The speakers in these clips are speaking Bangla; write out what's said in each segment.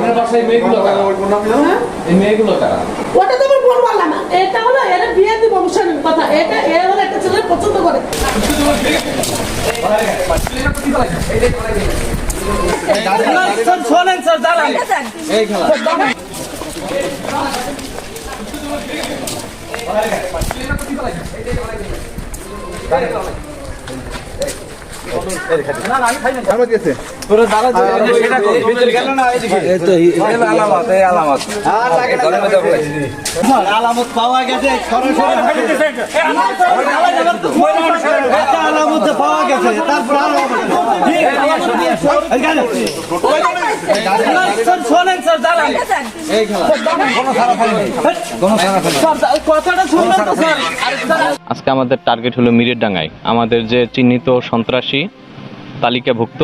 আপনার বাসায় মেয়েগুলো কারা? এই মেয়েগুলো কারা? ওটা তো আমি বলবো না, এটা হলো এরা বিয়ে দিব অনুষ্ঠানের কথা, এটা এ হলো একটা ছেলে পছন্দ করে। শোনেন স্যার, দাঁড়ান এই খেলা আলামত পাওয়া গেছে, আলামত পাওয়া গেছে, তারপর শোনেন স্যার, দাঁড়ান এই খেলা কথাটা শুনলেন তো স্যার। আজকে আমাদের টার্গেট হলো মিরেরডাঙ্গায় আমাদের যে চিহ্নিত সন্ত্রাসী তালিকাভুক্ত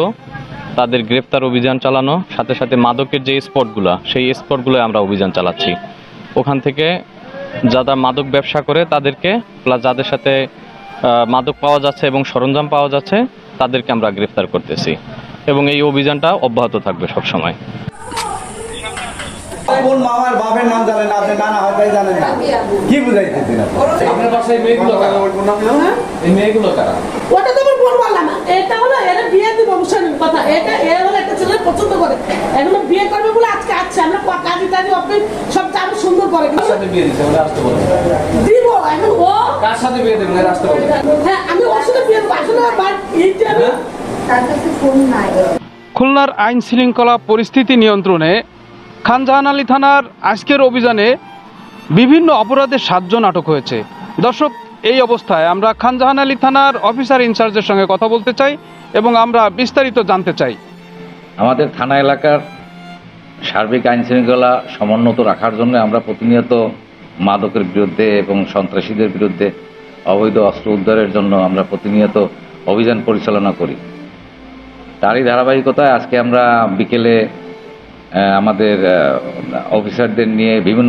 তাদের গ্রেফতার অভিযান চালানো, সাথে সাথে মাদকের যে স্পটগুলো সেই স্পটগুলোয় আমরা অভিযান চালাচ্ছি। ওখান থেকে যারা মাদক ব্যবসা করে তাদেরকে, প্লাস যাদের সাথে মাদক পাওয়া যাচ্ছে এবং সরঞ্জাম পাওয়া যাচ্ছে তাদেরকে আমরা গ্রেফতার করতেছি এবং এই অভিযানটা অব্যাহত থাকবে সবসময়। কোন মামার বাপের নাম জানেন না, আপনি নানা হয়তো জানেন না, কি বুঝাইতেছেন আপনার বাসায় মেয়েগুলো কারা? এই মেয়েগুলো কারা? ওটা তো আমি বলবো না, এটা হলো এরা বিয়ে দিব অনুষ্ঠানের কথা, এটা এ হলো একটা ছেলে পছন্দ করে। এগুলো বিয়ে করবে বলে আজকে আসছে, আমরা কাজী টাজি অফিস সব চালু সুন্দর করে কার সাথে বিয়ে দিচ্ছে বলে আসতে বলে? দিব। এখন ও কার সাথে বিয়ে দেবেন এর আসতে বলে? হ্যাঁ, আমি ওর সাথে বিয়ে দেবো আসলে এইটা আমি তার কাছে ফোন নাই। খুলনার আইন শৃঙ্খলা পরিস্থিতি নিয়ন্ত্রণে খানজাহান আলী থানার আজকের অভিযানে বিভিন্ন অপরাধের 7 জন আটক হয়েছে। দর্শক, এই অবস্থায় আমরা খানজাহান আলী থানার অফিসার ইনচার্জের সঙ্গে কথা বলতে চাই এবং আমরা বিস্তারিত জানতে চাই। আমাদের থানা এলাকার সার্বিক আইন শৃঙ্খলা সমুন্নত রাখার জন্য আমরা প্রতিনিয়ত মাদকের বিরুদ্ধে এবং সন্ত্রাসীদের বিরুদ্ধে অবৈধ অস্ত্র উদ্ধারের জন্য আমরা প্রতিনিয়ত অভিযান পরিচালনা করি। তারই ধারাবাহিকতায় আজকে আমরা বিকেলে আমাদের অফিসারদের নিয়ে বিভিন্ন